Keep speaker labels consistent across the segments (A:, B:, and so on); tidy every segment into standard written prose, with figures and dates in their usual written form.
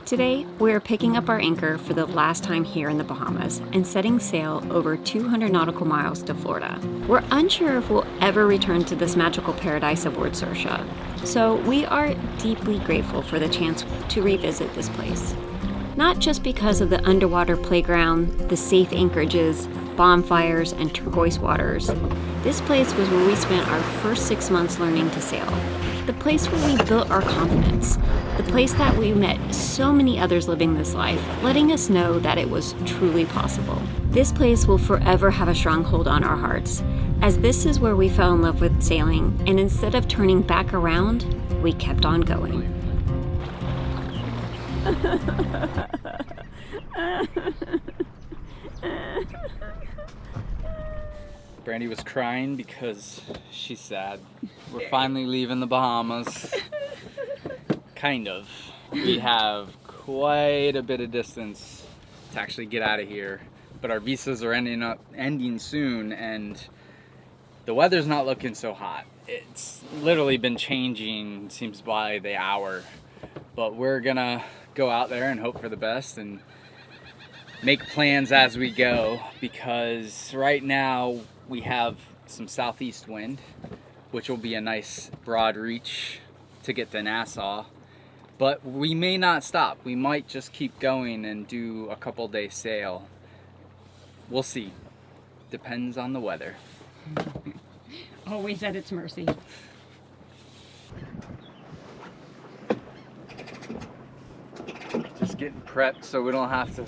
A: Today, we are picking up our anchor for the last time here in the Bahamas and setting sail over 200 nautical miles to Florida. We're unsure if we'll ever return to this magical paradise aboard Saoirse, so we are deeply grateful for the chance to revisit this place. Not just because of the underwater playground, the safe anchorages, bonfires, and turquoise waters. This place was where we spent our first 6 months learning to sail. The place where we built our confidence. The place that we met so many others living this life, letting us know that it was truly possible. This place will forever have a strong hold on our hearts, as this is where we fell in love with sailing, and instead of turning back around, we kept on going.
B: Brandy was crying because she's sad. We're finally leaving the Bahamas. Kind of. We have quite a bit of distance to actually get out of here, but our visas are ending soon, and the weather's not looking so hot. It's literally been changing, seems by the hour, but we're gonna go out there and hope for the best and make plans as we go, because right now we have some southeast wind, which will be a nice broad reach to get to Nassau. But we may not stop. We might just keep going and do a couple day sail. We'll see. Depends on the weather.
A: Always at its mercy.
B: Just getting prepped so we don't have to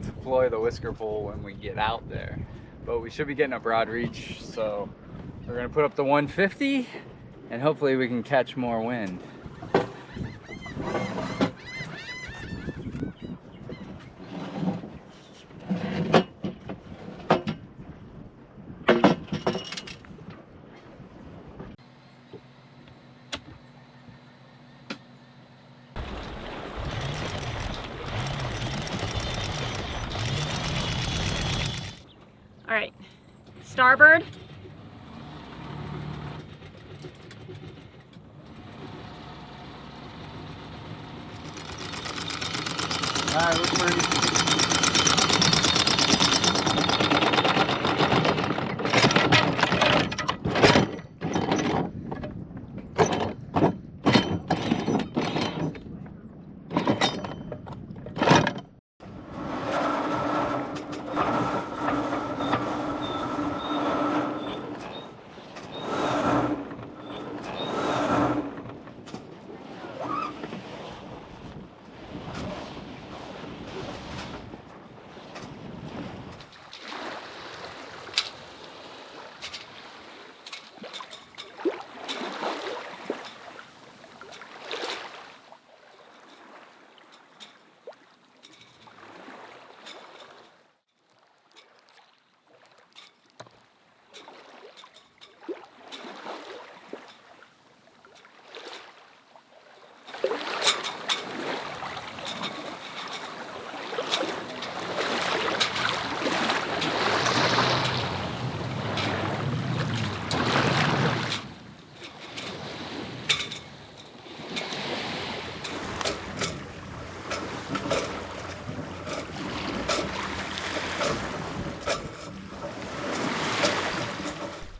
B: deploy the whisker pole when we get out there. But we should be getting a broad reach, so we're gonna put up the 150 and hopefully we can catch more wind.
A: All right, starboard.
B: All right, we're ready.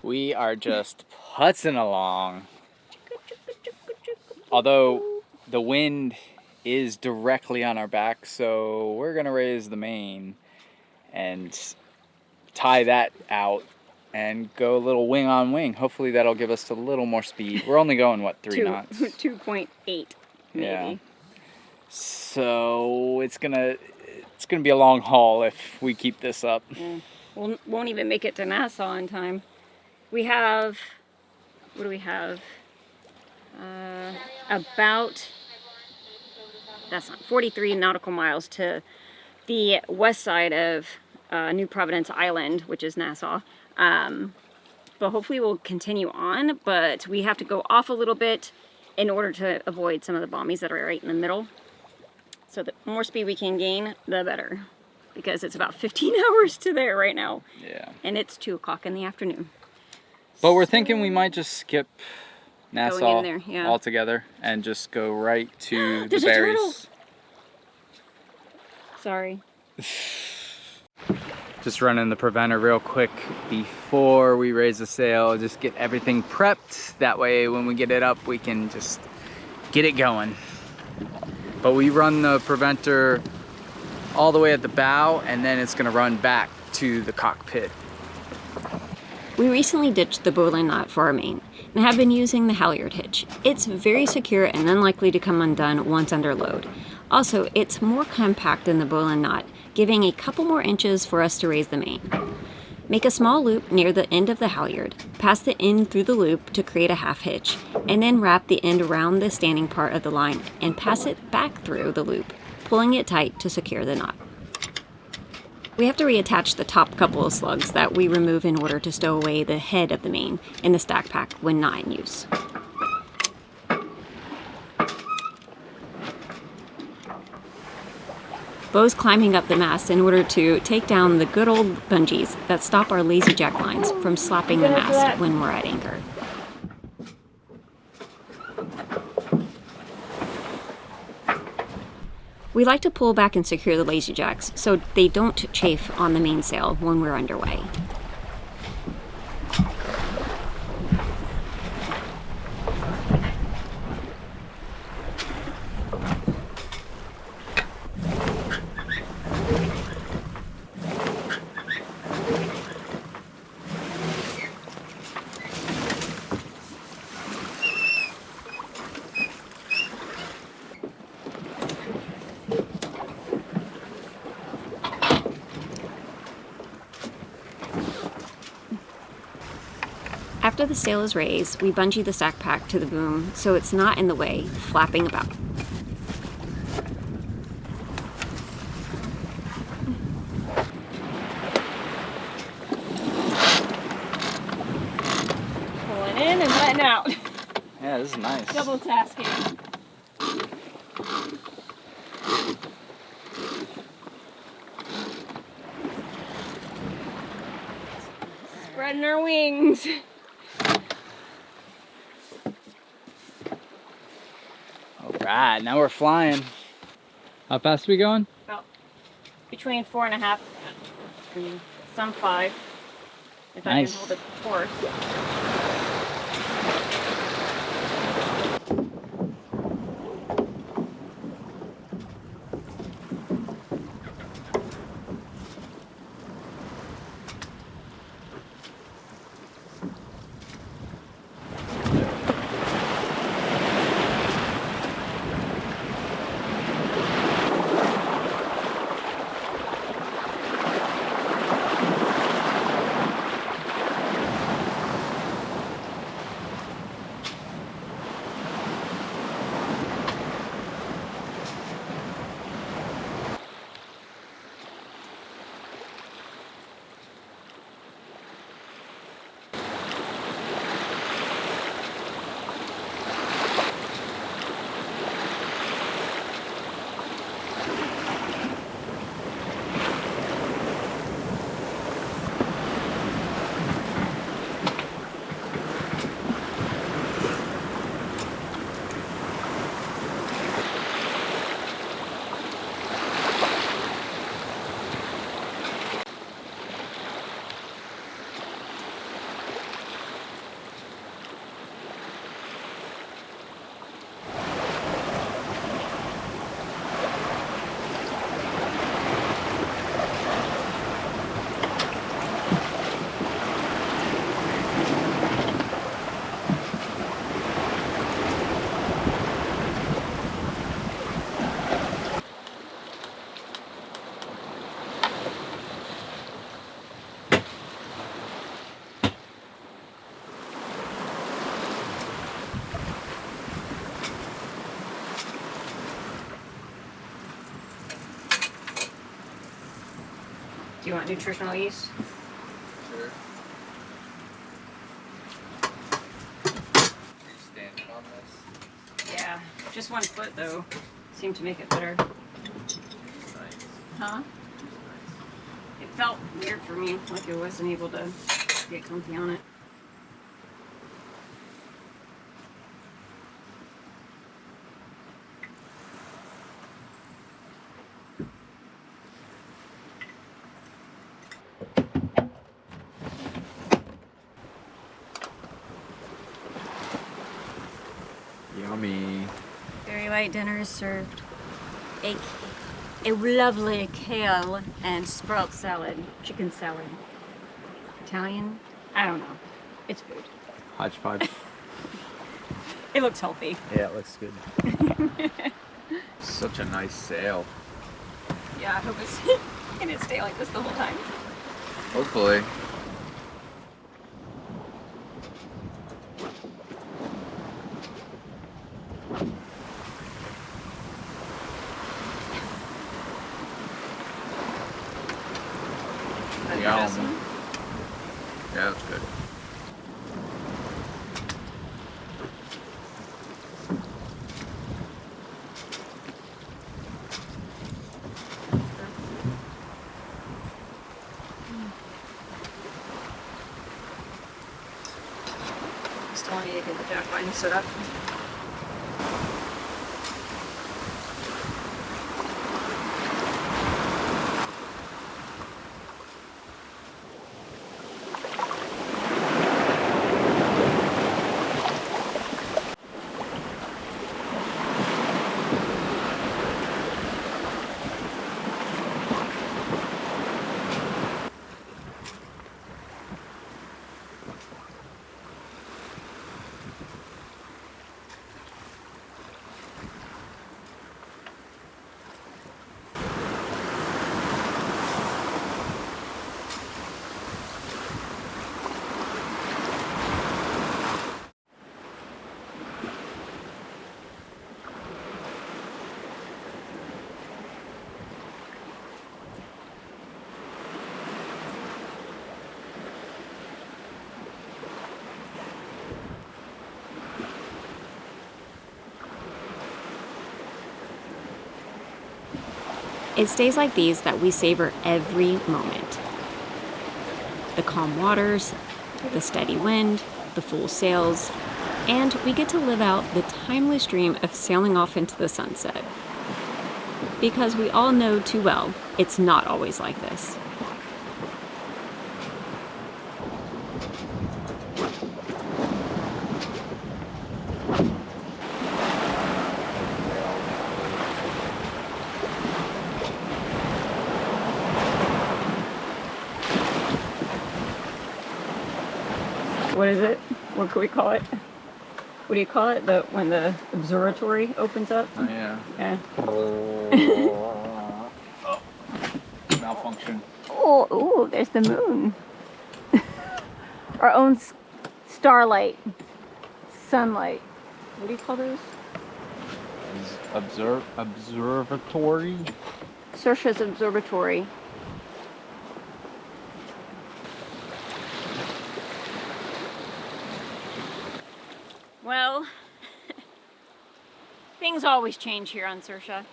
B: We are just putzing along. Although the wind is directly on our back, so we're gonna raise the main and tie that out and go a little wing on wing. Hopefully that'll give us a little more speed. We're only going, what, 3 knots?
A: 2.8 maybe.
B: Yeah. So it's gonna be a long haul if we keep this up.
A: Yeah. We won't even make it to Nassau in time. We have, what do we have? About, that's not, 43 nautical miles to the west side of New Providence Island, which is Nassau. But hopefully we'll continue on, but we have to go off a little bit in order to avoid some of the bombies that are right in the middle. So the more speed we can gain, the better, because it's about 15 hours to there right now.
B: Yeah.
A: And it's 2 o'clock in the afternoon.
B: But we're thinking we might just skip Nassau
A: in there, yeah.
B: altogether and just go right to the
A: There's a turtle.
B: berries.
A: Sorry.
B: Just running the preventer real quick before we raise the sail, just get everything prepped. That way when we get it up, we can just get it going. But we run the preventer all the way at the bow, and then it's gonna run back to the cockpit.
A: We recently ditched the bowline knot for our main and have been using the halyard hitch. It's very secure and unlikely to come undone once under load. Also, it's more compact than the bowline knot, giving a couple more inches for us to raise the main. Make a small loop near the end of the halyard, pass the end through the loop to create a half hitch, and then wrap the end around the standing part of the line and pass it back through the loop, pulling it tight to secure the knot. We have to reattach the top couple of slugs that we remove in order to stow away the head of the main in the stack pack when not in use. Beau's climbing up the mast in order to take down the good old bungees that stop our lazy jack lines from slapping the mast when we're at anchor. We like to pull back and secure the lazy jacks so they don't chafe on the mainsail when we're underway. After the sail is raised, we bungee the stack pack to the boom so it's not in the way, flapping about.
C: Pulling in and letting out.
B: Yeah, this is nice.
C: Double tasking. Spreading our wings.
B: Alright, now we're flying. How fast are we going?
C: About between 4.5 and some 5. If
B: Nice.
C: I can hold the course. Do you want nutritional yeast?
B: Sure. Standing on this.
C: Yeah. Just 1 foot though. Seemed to make it better.
B: Nice.
C: Huh? It felt weird for me, like I wasn't able to get comfy on it. right, dinner is served. A lovely kale and sprout salad, chicken salad. Italian? I don't know. It's food.
B: Hodgepodge.
C: It looks healthy.
B: Yeah, it looks good. Such a nice sail.
C: Yeah, I hope it's gonna stay like this the whole time.
B: Hopefully. Yeah, that's good.
C: Still need to get the jack line set up.
A: It's days like these that we savor every moment. The calm waters, the steady wind, the full sails, and we get to live out the timeless dream of sailing off into the sunset. Because we all know too well, it's not always like this.
C: What is it? What can we call it? What do you call it? When the observatory opens up?
B: Oh, yeah.
C: Yeah.
B: Oh, malfunction.
C: Oh, there's the moon. Our own starlight, sunlight. What do you call those?
B: Observatory?
C: Saoirse's observatory. Well, things always change here on Saoirse.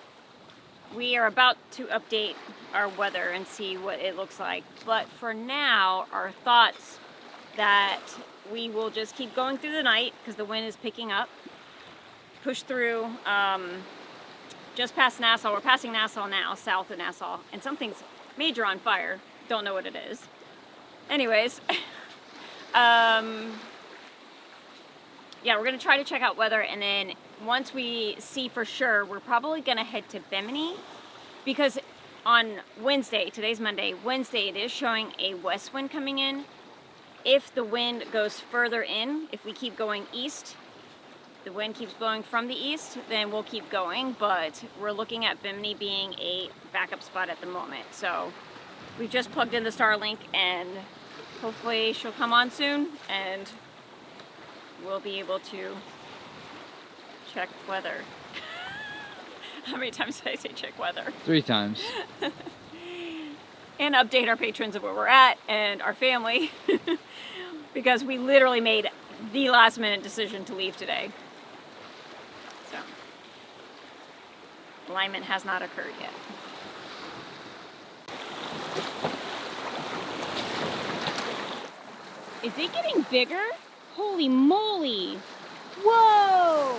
C: We are about to update our weather and see what it looks like. But for now, our thoughts that we will just keep going through the night because the wind is picking up. Push through just past Nassau. We're passing Nassau now, south of Nassau, and something's major on fire. Don't know what it is. Anyways, yeah, we're gonna try to check out weather, and then once we see for sure, we're probably gonna head to Bimini, because on Wednesday, today's Monday, Wednesday, it is showing a west wind coming in. If the wind goes further in, if we keep going east, the wind keeps blowing from the east, then we'll keep going, but we're looking at Bimini being a backup spot at the moment. So we've just plugged in the Starlink, and hopefully she'll come on soon, and we'll be able to check weather. How many times did I say check weather?
B: 3 times.
C: And update our patrons of where we're at and our family. Because we literally made the last minute decision to leave today. So, alignment has not occurred yet. Is it getting bigger? Holy moly! Whoa!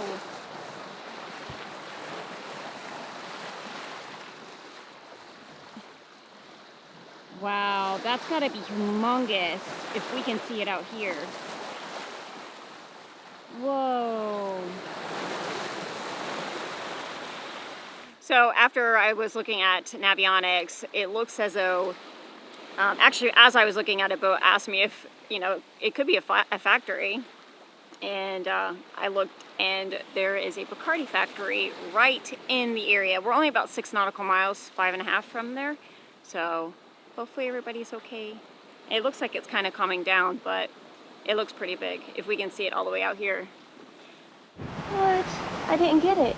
C: Wow, that's gotta be humongous if we can see it out here. Whoa. So after I was looking at Navionics, it looks as though, actually, as I was looking at it, Beau asked me if, it could be a factory. And I looked, and there is a Bacardi factory right in the area. We're only about 6 nautical miles, 5.5 from there. So hopefully everybody's okay. It looks like it's kind of calming down, but it looks pretty big if we can see it all the way out here. What? I didn't get it.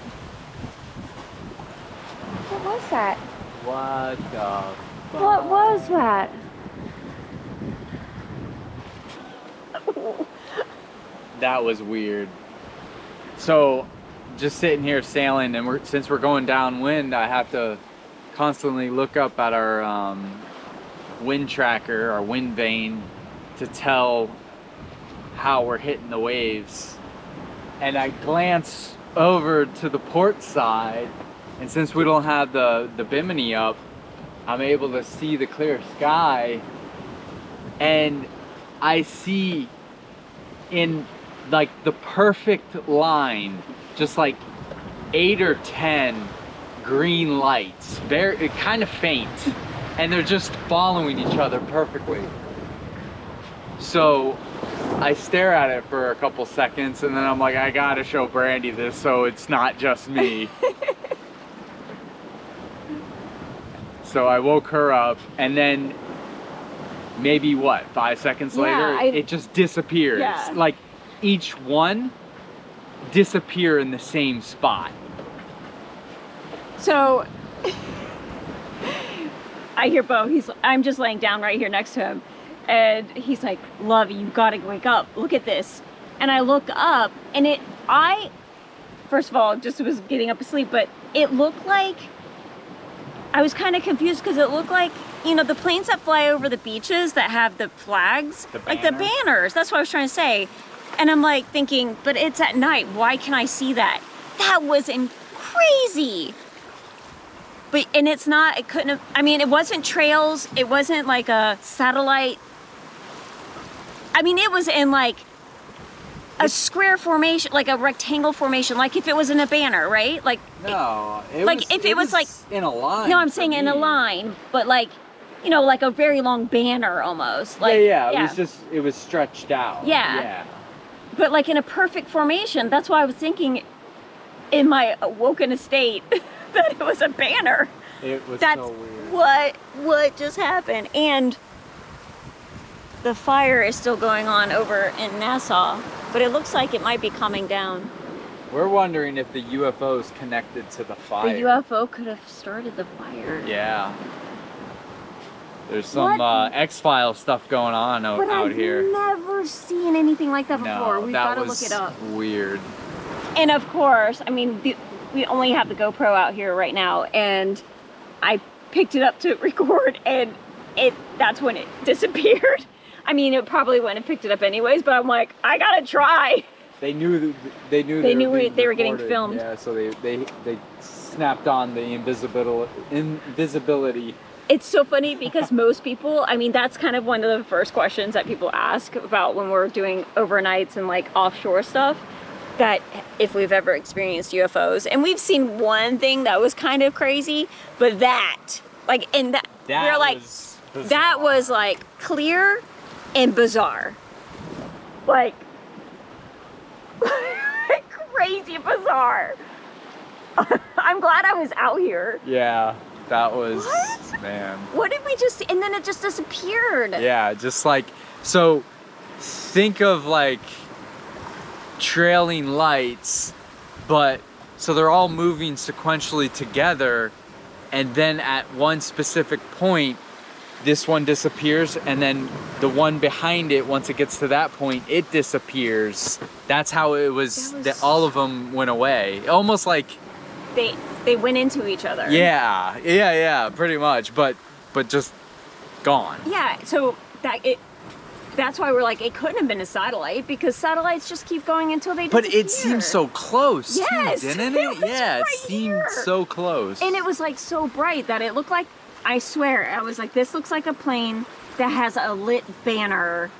C: What was that?
B: What the fuck?
C: What was that?
B: That was weird. So, just sitting here sailing, and since we're going downwind, I have to constantly look up at our wind tracker, our wind vane, to tell how we're hitting the waves. And I glance over to the port side, and since we don't have the bimini up, I'm able to see the clear sky, and I see in like the perfect line, just like 8 or 10 green lights, very kind of faint, and they're just following each other perfectly. So I stare at it for a couple seconds, and then I'm like, I gotta show Brandy this so it's not just me. So I woke her up, and then maybe what, 5 seconds later, it just disappears.
C: Yeah.
B: Like each one disappear in the same spot.
C: So I hear Beau, I'm just laying down right here next to him, and he's like, Lovey, you gotta wake up, look at this. And I look up, and first of all, just was getting up to sleep, but it looked like, I was kind of confused because it looked like, the planes that fly over the beaches that have the flags, like the banners, that's what I was trying to say. And I'm like thinking, but it's at night, why can I see that? That was crazy. But, and it's not, it couldn't have, it wasn't trails, it wasn't like a satellite. It was in like a square formation, like a rectangle formation, like if it was in a banner, right? Like,
B: no,
C: it was like
B: in a line.
C: No, I'm saying in a line, but like, like a very long banner almost. Like,
B: yeah. It was stretched out.
C: Yeah. But like in a perfect formation. That's why I was thinking in my awoken state that it was a banner.
B: It was
C: That's
B: so weird.
C: What just happened. And the fire is still going on over in Nassau, but it looks like it might be calming down.
B: We're wondering if the UFO's connected to the fire.
C: The UFO could have started the fire.
B: Yeah. There's some X-Files stuff going on out here.
C: I've never seen anything like that before.
B: No,
C: We've got to look it up.
B: Weird.
C: And of course, we only have the GoPro out here right now, and I picked it up to record, and that's when it disappeared. It probably wouldn't have picked it up anyways, but I'm like, I gotta try.
B: They knew they were getting
C: filmed.
B: Yeah, so they snapped on the invisibility.
C: It's so funny because most people, that's kind of one of the first questions that people ask about when we're doing overnights and like offshore stuff, that if we've ever experienced UFOs. And we've seen one thing that was kind of crazy, but that was like clear and bizarre. Like crazy bizarre. I'm glad I was out here.
B: Yeah, that was, man.
C: What did we just see? And then it just disappeared.
B: Yeah, just like, so think of like trailing lights, but so they're all moving sequentially together, and then at one specific point, this one disappears, and then the one behind it, once it gets to that point, it disappears. That's how it was, that all of them went away. Almost like
C: they went into each other.
B: Yeah, pretty much, but just gone.
C: Yeah, so that's why we're like, it couldn't have been a satellite, because satellites just keep going until they disappear.
B: But it seems so close,
C: yes,
B: too, didn't it?
C: It
B: seemed so close.
C: And it was like so bright that it looked like, I swear, I was like, this looks like a plane that has a lit banner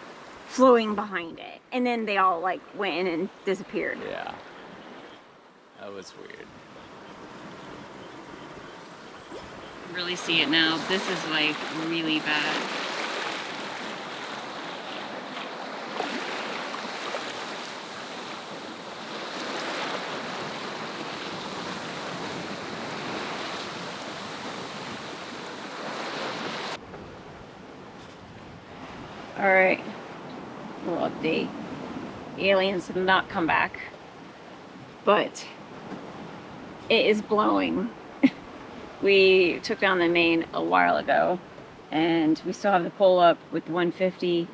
C: flowing behind it. And then they all like went in and disappeared.
B: Yeah. That was weird.
C: really see it now. This is like really bad. All right, little update. The aliens have not come back, but it is blowing. We took down the main a while ago, and we still have the pole up with 150,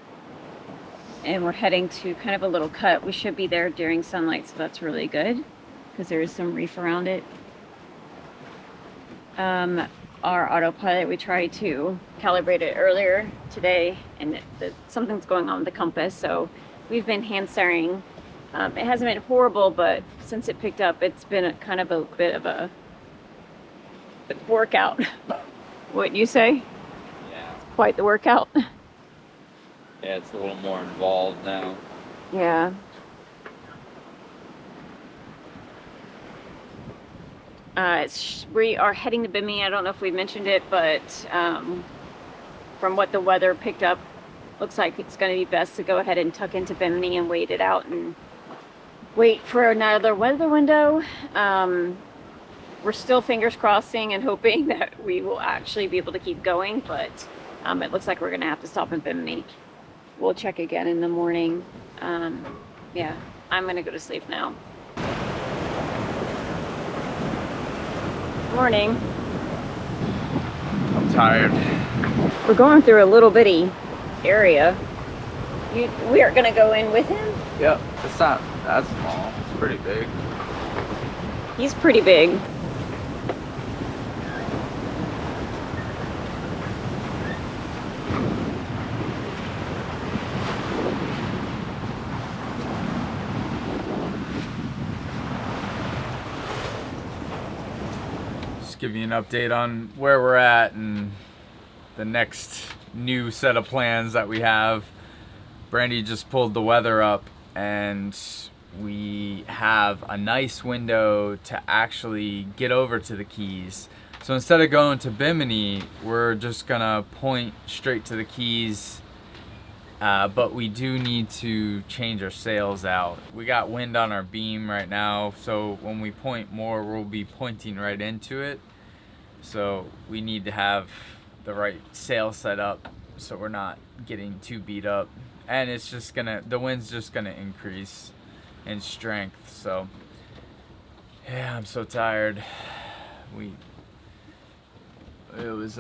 C: and we're heading to kind of a little cut. We should be there during sunlight, so that's really good because there is some reef around it. Our autopilot, we tried to calibrate it earlier today, and something's going on with the compass, so we've been hand steering. It hasn't been horrible, but since it picked up, it's been kind of a bit of a workout. What you say?
B: Yeah.
C: It's quite the workout.
B: Yeah, it's a little more involved now.
C: Yeah. We are heading to Bimini. I don't know if we mentioned it, but from what the weather picked up, looks like it's going to be best to go ahead and tuck into Bimini and wait it out and wait for another weather window. We're still fingers crossing and hoping that we will actually be able to keep going, but it looks like we're going to have to stop in Bimini. We'll check again in the morning. Yeah, I'm going to go to sleep now. Morning.
B: I'm tired.
C: We're going through a little bitty area. We are going to go in with him?
B: Yep, it's not that small. It's pretty big.
C: He's pretty big.
B: Give you an update on where we're at and the next new set of plans that we have. Brandy just pulled the weather up, and we have a nice window to actually get over to the Keys. So instead of going to Bimini, we're just gonna point straight to the Keys, but we do need to change our sails out. We got wind on our beam right now, so when we point more, we'll be pointing right into it. So we need to have the right sail set up so we're not getting too beat up. And it's just the wind's just gonna increase in strength. So yeah, I'm so tired. It was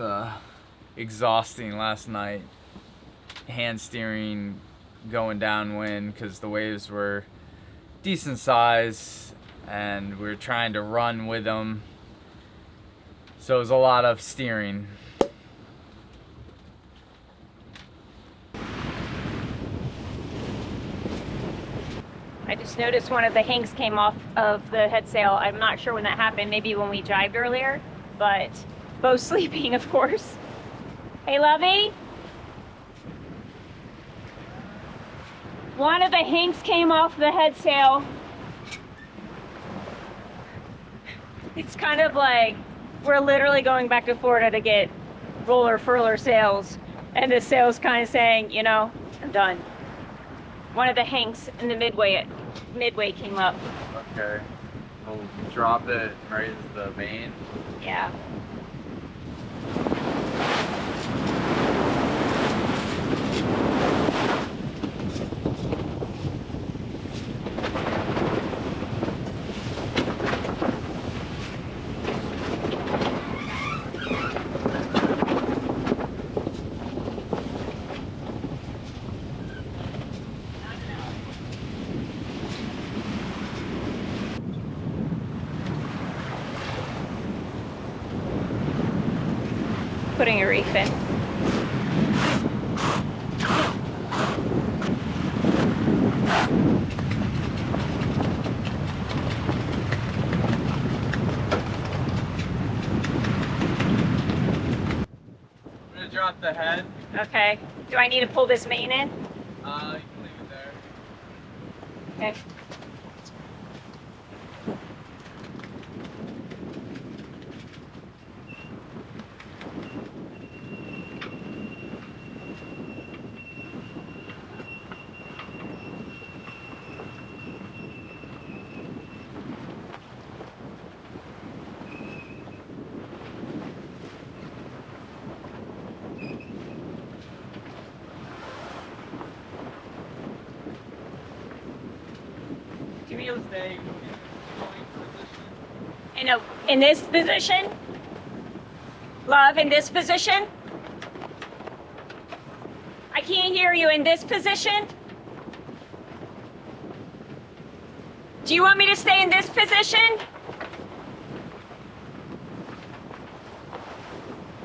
B: exhausting last night, hand steering, going downwind because the waves were decent size and we were trying to run with them. So it was a lot of steering.
C: I just noticed one of the hanks came off of the head sail. I'm not sure when that happened, maybe when we jibed earlier, but Beau's sleeping, of course. Hey, Lovey? One of the hanks came off the head sail. It's kind of like we're literally going back to Florida to get roller furler sails, and the sail's kind of saying, you know, I'm done. One of the hanks in the midway came up.
B: Okay. We'll drop it right as the main.
C: Yeah. Putting a reef in.
B: I'm gonna drop the head.
C: Okay. Do I need to pull this main in?
B: You can leave it there.
C: Okay.
B: will stay
C: In this position? Love, in this position? I can't hear you. In this position? Do you want me to stay in this position?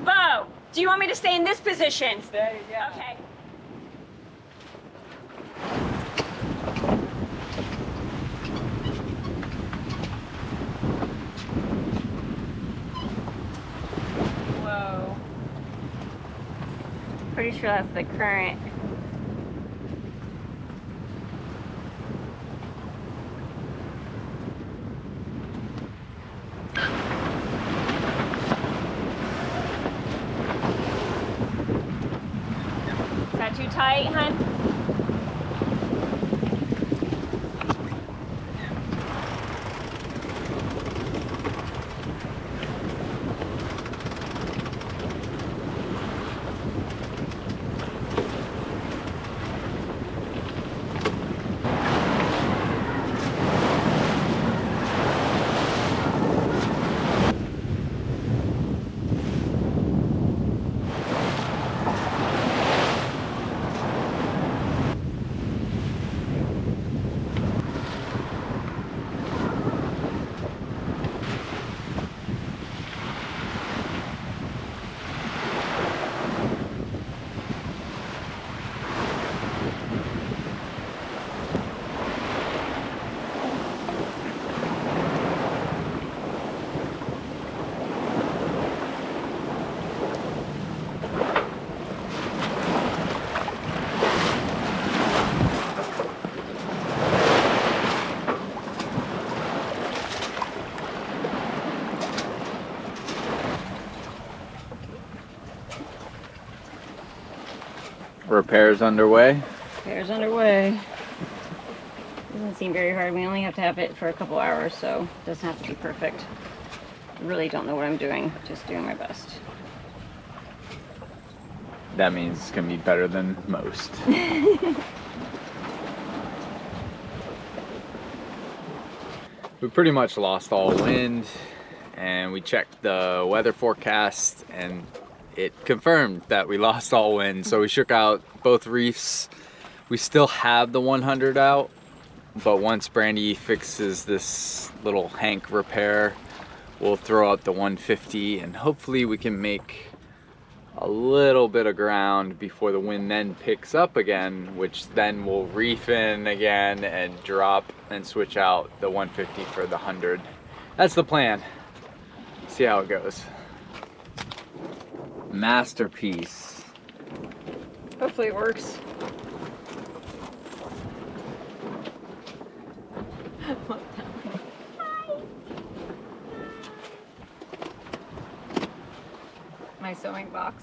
C: Beau, do you want me to stay in this position?
B: Stay, yeah.
C: Okay. Whoa. Pretty sure that's the current. Is that too tight, hun?
B: Repairs underway.
C: Repairs underway. Doesn't seem very hard. We only have to have it for a couple hours, so it doesn't have to be perfect. I really don't know what I'm doing. Just doing my best.
B: That means it's gonna be better than most. We pretty much lost all wind, and we checked the weather forecast and it confirmed that we lost all wind. So we shook out both reefs. We still have the 100 out, but once Brandy fixes this little Hank repair, we'll throw out the 150 and hopefully we can make a little bit of ground before the wind then picks up again, which then we'll reef in again and drop and switch out the 150 for the 100. That's the plan. See how it goes. Masterpiece.
C: Hopefully it works. My sewing box.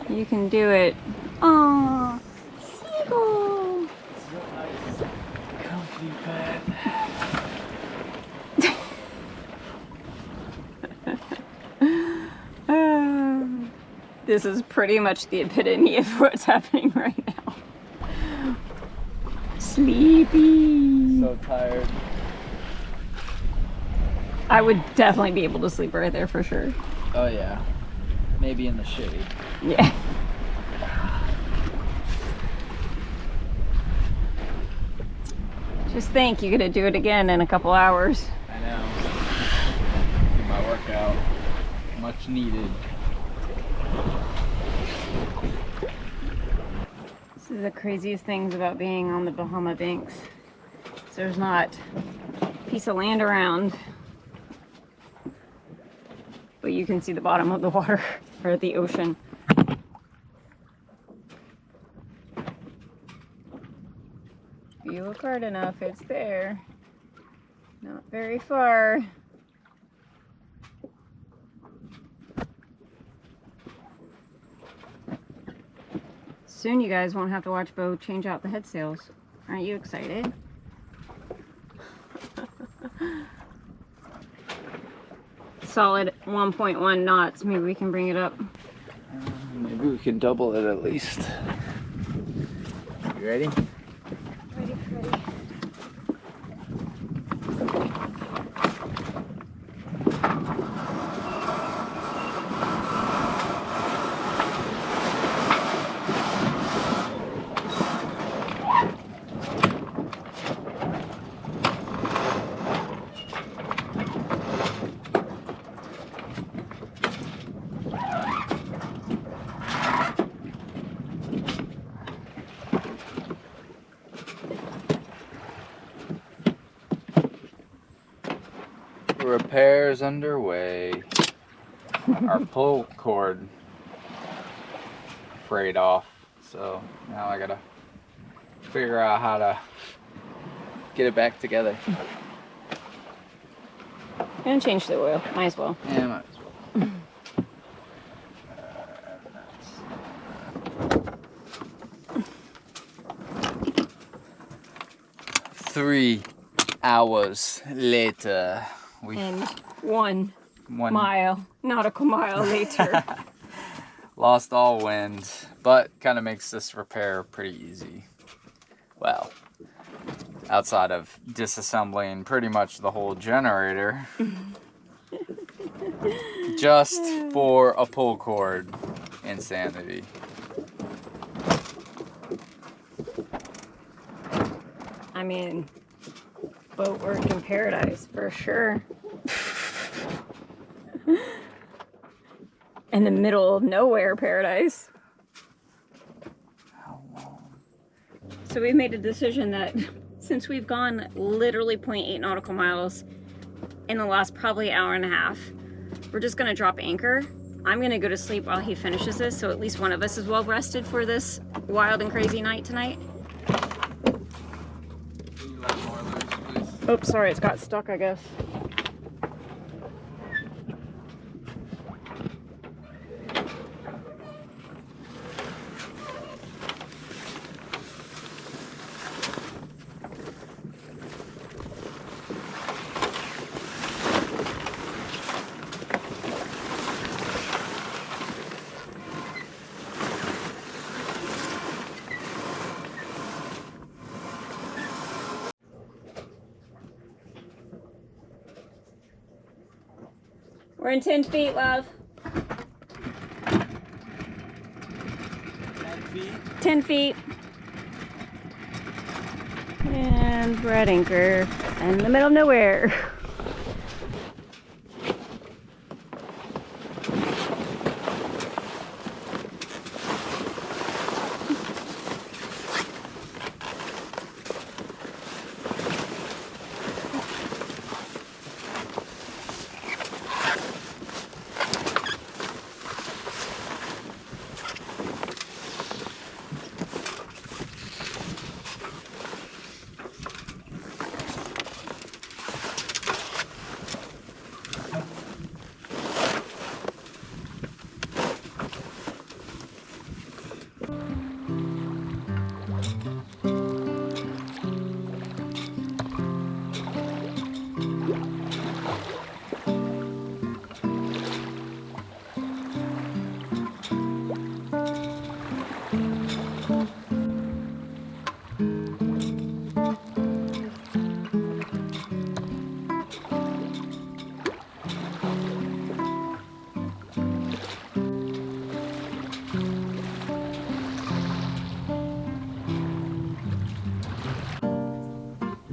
C: You can do it. Aww, seagull.
B: Nice, comfy bed.
C: This is pretty much the epitome of what's happening right now. Sleepy.
B: So tired.
C: I would definitely be able to sleep right there for sure.
B: Oh yeah. Maybe in the shade.
C: Yeah. Just think, you're gonna do it again in a couple hours.
B: I know. Do my workout. Much needed.
C: This is the craziest things about being on the Bahama Banks. There's not a piece of land around, but you can see the bottom of the water or the ocean. If you look hard enough, it's there. Not very far. Soon you guys won't have to watch Beau change out the head sails. Aren't you excited? solid 1.1 knots. Maybe we can bring it up.
B: Maybe we can double it at least. You ready?
C: Ready.
B: Repairs underway. Our pull cord frayed off, so now I gotta figure out how to get it back together.
C: And change the oil. Might as well.
B: Yeah, might as well. 3 hours later.
C: And one nautical mile later.
B: Lost all wind, but kind of makes this repair pretty easy. Well, outside of disassembling pretty much the whole generator. Just for a pull cord. Insanity.
C: I mean, boat work in paradise for sure. In the middle of nowhere paradise.
B: How long?
C: So we've made a decision that since we've gone literally 0.8 nautical miles in the last probably hour and a half, we're just gonna drop anchor. I'm gonna go to sleep while he finishes this, so at least one of us is well rested for this wild and crazy night tonight.
B: Can you let more loose, please?
C: Oops, sorry, it's got stuck, I guess. We're in 10 feet, love.
B: 10 feet?
C: 10 feet. And we're at anchor in the middle of nowhere.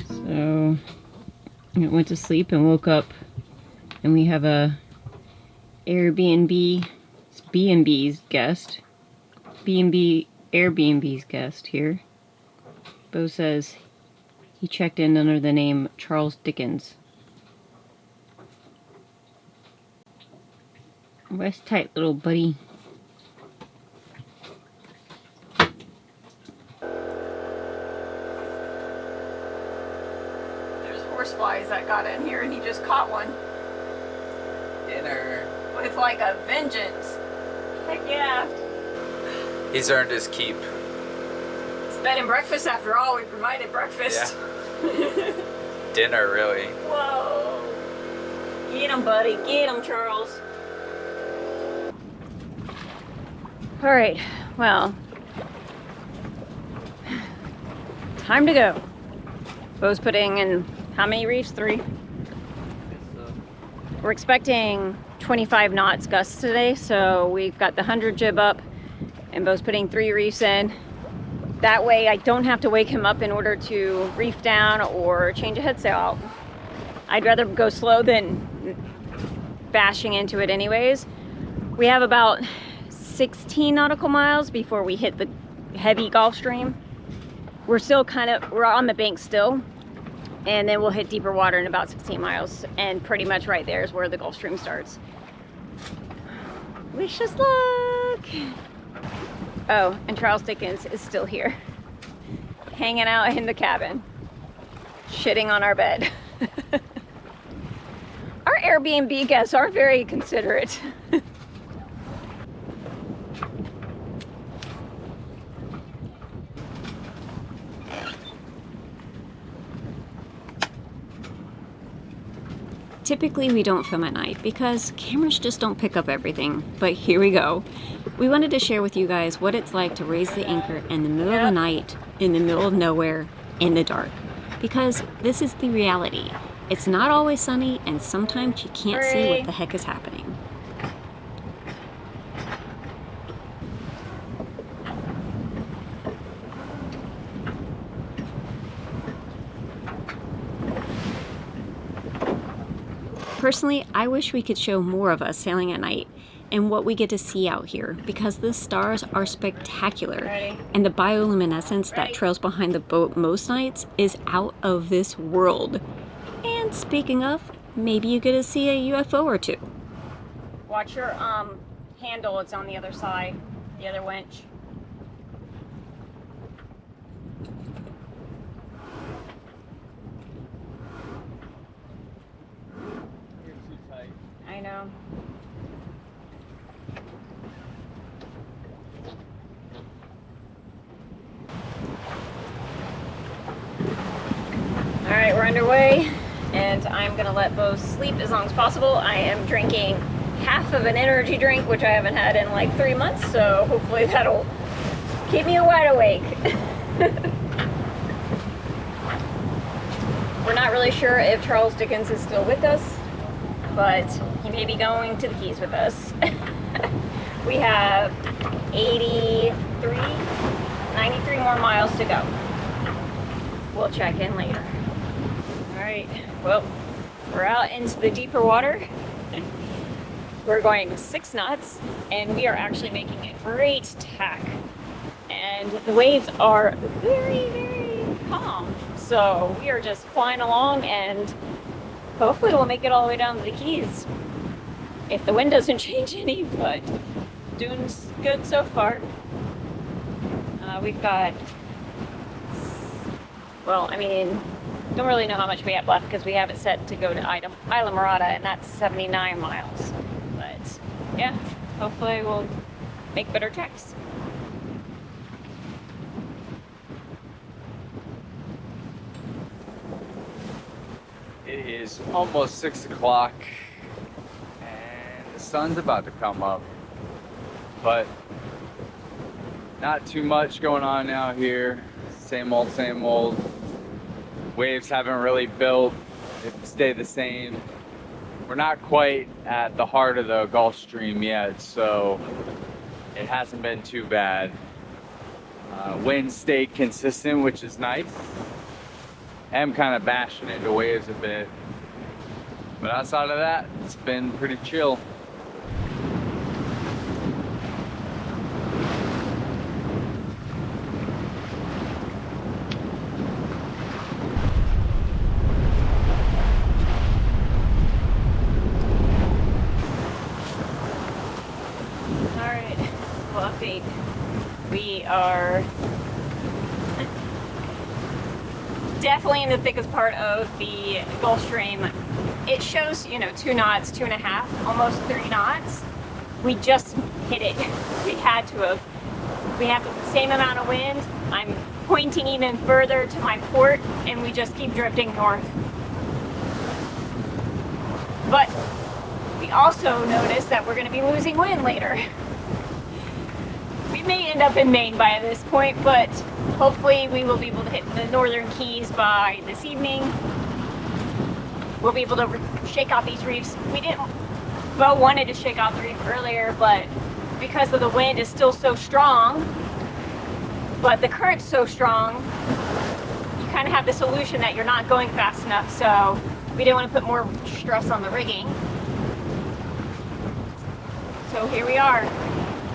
C: So I went to sleep and woke up and we have a B&B's guest. Airbnb's guest here. Beau says he checked in under the name Charles Dickens. Rest tight, little buddy. There's horseflies that got in here and he just caught one.
B: Dinner.
C: With like a vengeance. Heck yeah.
B: He's earned his keep.
C: It's bed and breakfast after all. We provided breakfast.
B: Yeah. Dinner, really.
C: Whoa. Get him, buddy. Get him, Charles. All right, well, time to go. Beau's putting in how many reefs? 3? We're expecting 25 knots gusts today, so we've got the 100 jib up, and Beau's putting 3 reefs in. That way I don't have to wake him up in order to reef down or change a headsail out. I'd rather go slow than bashing into it anyways. We have about 16 nautical miles before we hit the heavy Gulf Stream. We're on the bank still, and then we'll hit deeper water in about 16 miles, and pretty much right there is where the Gulf Stream starts. Wish us luck! Oh, and Charles Dickens is still here, hanging out in the cabin, shitting on our bed. Our Airbnb guests are very considerate.
A: Typically we don't film at night because cameras just don't pick up everything, but here we go. We wanted to share with you guys what it's like to raise the anchor in the middle of the night, in the middle of nowhere, in the dark. Because this is the reality. It's not always sunny, and sometimes you can't see what the heck is happening. Personally, I wish we could show more of us sailing at night and what we get to see out here, because the stars are spectacular. And the bioluminescence that trails behind the boat most nights is out of this world. And speaking of, maybe you get to see a UFO or 2.
C: Watch your handle, it's on the other side, the other winch. I know. All right, we're underway, and I'm gonna let Beau sleep as long as possible. I am drinking half of an energy drink, which I haven't had in like 3 months, so hopefully that'll keep me wide awake. We're not really sure if Charles Dickens is still with us, but he may be going to the Keys with us. We have 93 more miles to go. We'll check in later. All right, well, we're out into the deeper water. We're going 6 knots, and we are actually making a great tack. And the waves are very, very calm. So we are just flying along, and hopefully we'll make it all the way down to the Keys. If the wind doesn't change any, but doing good so far. We've got, well, I mean, don't really know how much we have left because we have it set to go to Isla Morada, and that's 79 miles. But yeah, hopefully we'll make better tracks.
B: It is almost 6 o'clock and the sun's about to come up, but not too much going on out here. Same old, same old. Waves haven't really built, they've stayed the same. We're not quite at the heart of the Gulf Stream yet, so it hasn't been too bad. Wind stayed consistent, which is nice. I'm kind of bashing into waves a bit, but outside of that, it's been pretty chill.
C: Update. We are definitely in the thickest part of the Gulf Stream. It shows, 2 knots, 2.5, almost 3 knots. We just hit it. We had to have. We have the same amount of wind. I'm pointing even further to my port, and we just keep drifting north. But we also noticed that we're going to be losing wind later. We may end up in Maine by this point, but hopefully we will be able to hit the northern Keys by this evening. We'll be able to shake out these reefs. Beau wanted to shake out the reef earlier, but because of the wind is still so strong, but the current's so strong, you kind of have this illusion that you're not going fast enough, so we didn't want to put more stress on the rigging. So here we are.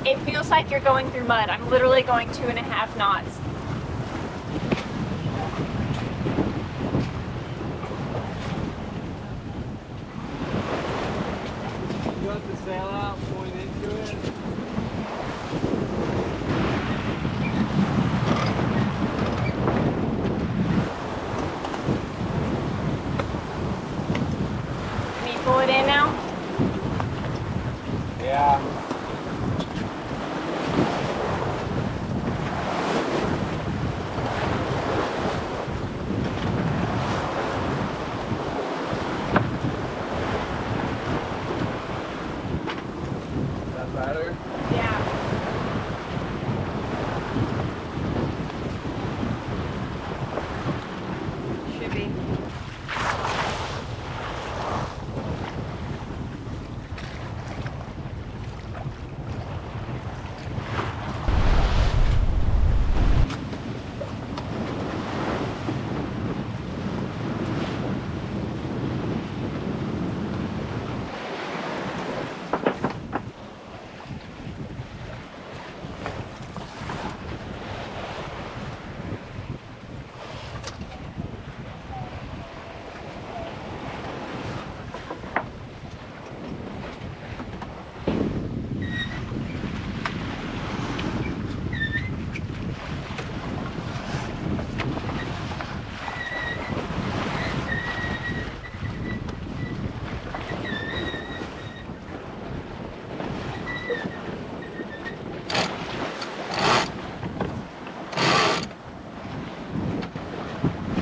C: It feels like you're going through mud. I'm literally going 2.5 knots.
B: You have to sail out going into it.
C: Can you pull it in now?
B: Yeah. Better?
C: Yeah. Should be.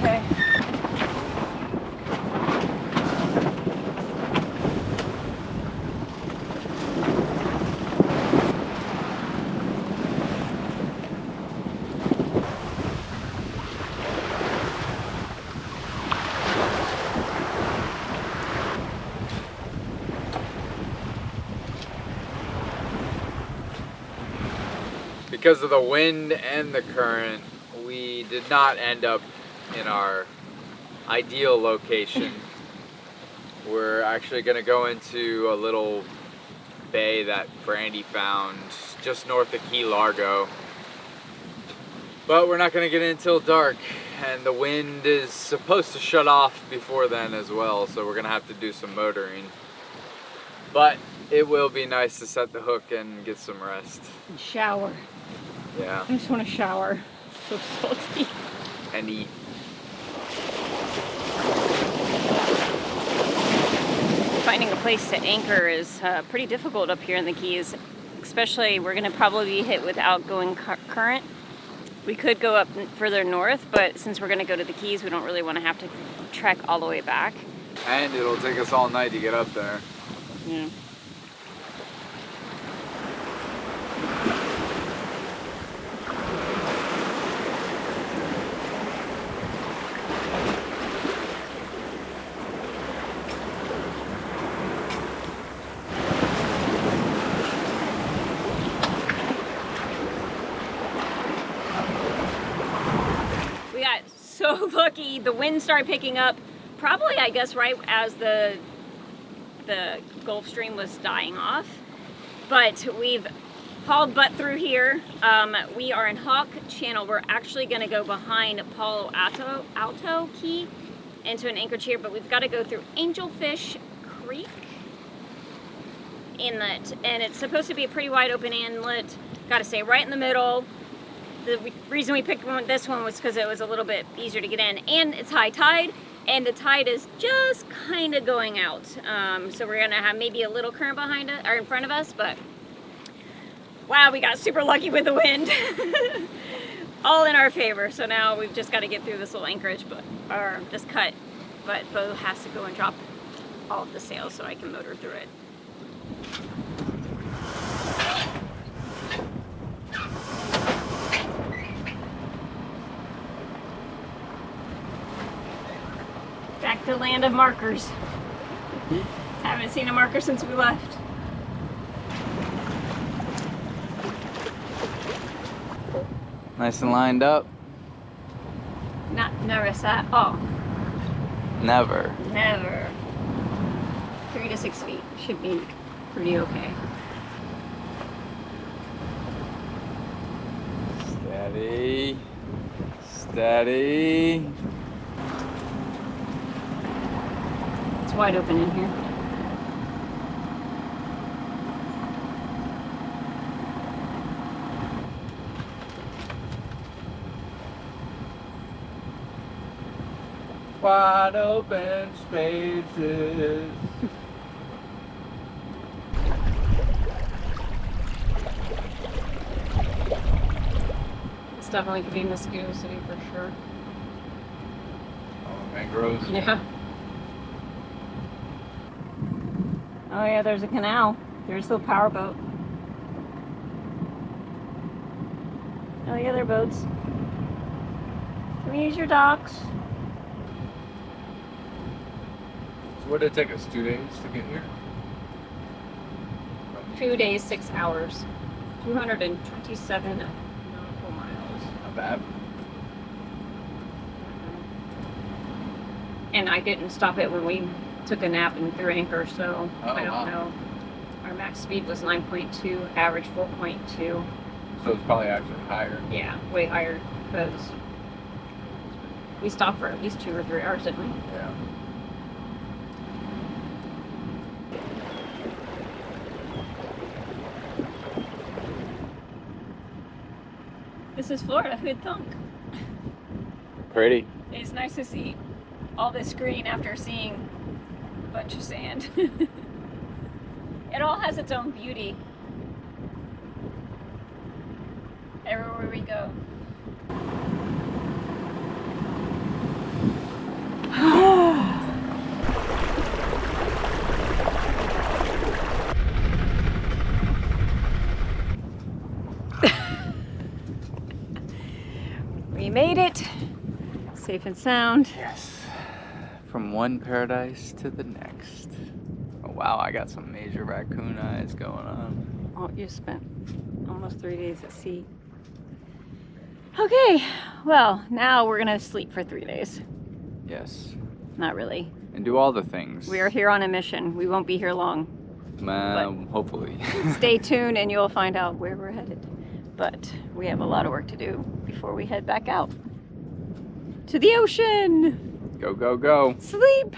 C: Okay.
B: Because of the wind and the current, we did not end up in our ideal location. We're actually going to go into a little bay that Brandy found just north of Key Largo. But we're not going to get in until dark, and the wind is supposed to shut off before then as well, so we're going to have to do some motoring. But it will be nice to set the hook and get some rest.
C: And shower.
B: Yeah.
C: I just want to shower. So salty.
B: And eat.
C: Finding a place to anchor is pretty difficult up here in the Keys. Especially, we're going to probably be hit with outgoing current. We could go up further north, but since we're going to go to the Keys, we don't really want to have to trek all the way back.
B: And it'll take us all night to get up there.
C: Yeah. So lucky. The wind started picking up probably, I guess, right as the Gulf Stream was dying off. But we've hauled butt through here. We are in Hawk Channel. We're actually going to go behind Palo Alto Key into an anchorage here, but we've got to go through Angelfish Creek Inlet, and it's supposed to be a pretty wide open inlet. Got to stay right in the middle. The reason we picked this one was because it was a little bit easier to get in, and it's high tide, and the tide is just kind of going out. So we're gonna have maybe a little current behind it or in front of us, but wow, we got super lucky with the wind. All in our favor. So now we've just got to get through this little anchorage, or this cut. But Beau has to go and drop all of the sail so I can motor through it. Back to land of markers. Haven't seen a marker since we left.
B: Nice and lined up.
C: Not nervous at all.
B: Never.
C: Never. 3 to 6 feet should be pretty okay.
B: Steady. Steady.
C: It's wide open in here.
B: Wide open spaces.
C: It's definitely could be Mosquito City for sure.
B: Oh, mangroves.
C: Yeah. Oh yeah, there's a canal. There's a power boat. Oh yeah, they're boats. Can we use your docks?
B: So what did it take us? 2 days to get here?
C: 2 days, 6 hours. 227 nautical miles.
B: Not bad.
C: And I didn't stop it when we took a nap and threw anchor, so I don't
B: wow.
C: know. Our max speed was 9.2, average 4.2.
B: So it's probably actually higher.
C: Yeah, way higher because we stopped for at least 2 or 3 hours, didn't we?
B: Yeah.
C: This is Florida, who'd thunk?
B: Pretty.
C: It's nice to see all this green after seeing a bunch of sand. It all has its own beauty. Everywhere we go. We made it. Safe and sound.
B: Yes. From one paradise to the next. Oh wow, I got some major raccoon eyes going on.
C: Oh, you spent almost 3 days at sea. Okay, well, now we're gonna sleep for 3 days.
B: Yes.
C: Not really.
B: And do all the things.
C: We are here on a mission. We won't be here long.
B: Hopefully.
C: Stay tuned and you'll find out where we're headed. But we have a lot of work to do before we head back out to the ocean.
B: Go, go, go.
C: Sleep.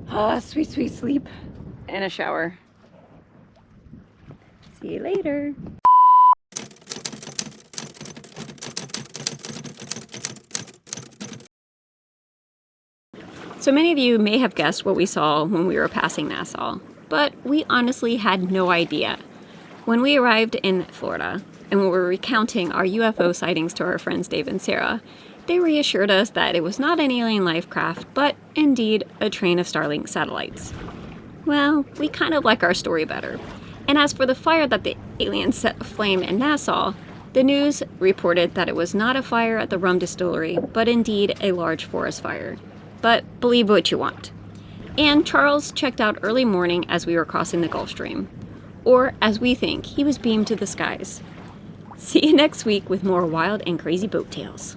C: Ah, sweet, sweet sleep. And a shower. See you later. So many of you may have guessed what we saw when we were passing Nassau, but we honestly had no idea. When we arrived in Florida and we were recounting our UFO sightings to our friends Dave and Sarah, they reassured us that it was not an alien life craft, but indeed a train of Starlink satellites. Well, we kind of like our story better. And as for the fire that the aliens set aflame in Nassau, the news reported that it was not a fire at the rum distillery, but indeed a large forest fire. But believe what you want. And Charles checked out early morning as we were crossing the Gulf Stream. Or, as we think, he was beamed to the skies. See you next week with more wild and crazy boat tales.